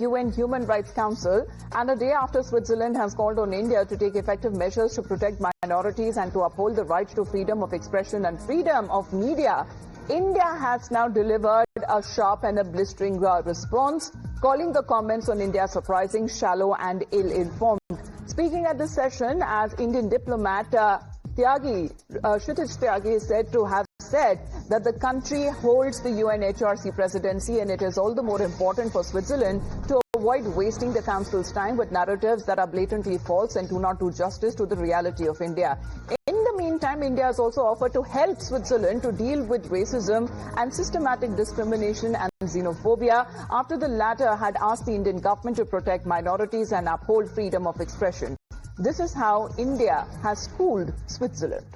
UN Human Rights Council, and a day after Switzerland has called on India to take effective measures to protect minorities and to uphold the right to freedom of expression and freedom of media, India has now delivered a sharp and a blistering response, calling the comments on India surprising, shallow and ill-informed. Speaking at this session as Indian diplomat Kshitij Tyagi is said to have said that the country holds the UNHRC presidency and it is all the more important for Switzerland to avoid wasting the council's time with narratives that are blatantly false and do not do justice to the reality of India. In the meantime, India has also offered to help Switzerland to deal with racism and systematic discrimination and xenophobia after the latter had asked the Indian government to protect minorities and uphold freedom of expression. This is how India has schooled Switzerland.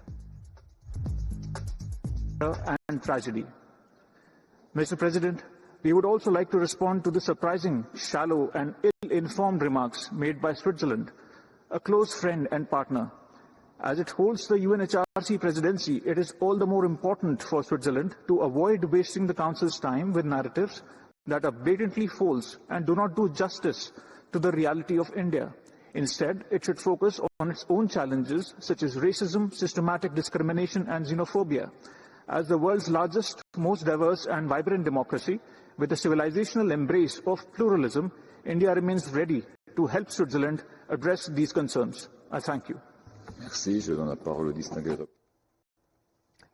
And tragedy. Mr. President, we would also like to respond to the surprising, shallow and ill-informed remarks made by Switzerland, a close friend and partner. As it holds the UNHRC presidency, it is all the more important for Switzerland to avoid wasting the Council's time with narratives that are blatantly false and do not do justice to the reality of India. Instead, it should focus on its own challenges such as racism, systematic discrimination and xenophobia. As the world's largest, most diverse and vibrant democracy, with a civilizational embrace of pluralism, India remains ready to help Switzerland address these concerns. I thank you. Merci. Je donne la parole au distingué.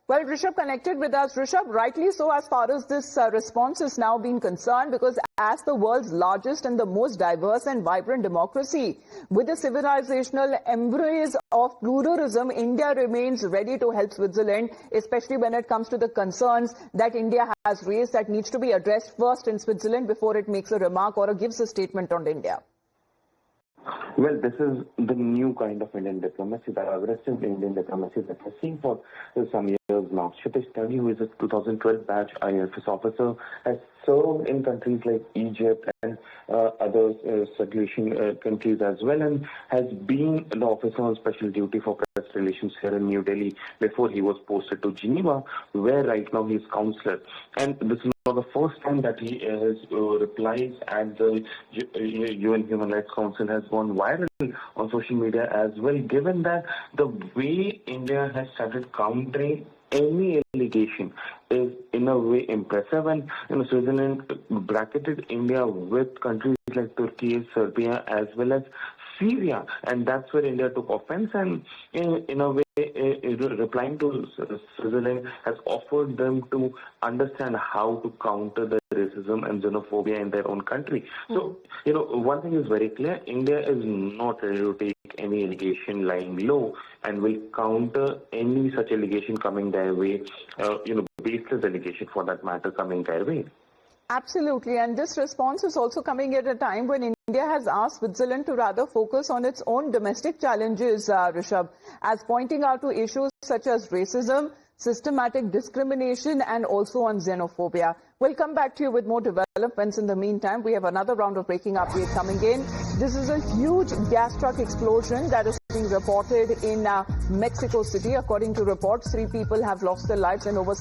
Well, Rishabh connected with us. Rishabh, rightly so as far as this response is now being concerned, because as the world's largest and the most diverse and vibrant democracy, with the civilizational embrace of pluralism, India remains ready to help Switzerland, especially when it comes to the concerns that India has raised that needs to be addressed first in Switzerland before it makes a remark or gives a statement on India. Well, this is the new kind of Indian diplomacy, the aggressive Indian diplomacy that we're seeing for some years now. Kshitij Tyagi, who is a 2012 batch IFS officer, has served in countries like Egypt and other circulation countries as well, and has been an officer on special duty for press relations here in New Delhi before he was posted to Geneva, where right now he is counselor. And this is not the first time that his replies at the UN Human Rights Council has gone viral on social media as well, given that the way India has started countering any allegation is in a way impressive. And Switzerland bracketed India with countries like Turkey, Serbia as well as Syria, and that's where India took offense, and in a way replying to Switzerland has offered them to understand how to counter the racism and xenophobia in their own country. So, one thing is very clear: India is not ready to take any allegation lying low, and will counter any such allegation coming their way, baseless allegation for that matter coming their way. Absolutely, and this response is also coming at a time when India has asked Switzerland to rather focus on its own domestic challenges, Rishabh, as pointing out to issues such as racism, systematic discrimination and also on xenophobia. We'll come back to you with more developments. In the meantime, we have another round of breaking update coming in. This is a huge gas truck explosion that is being reported in Mexico City. According to reports, 3 people have lost their lives and over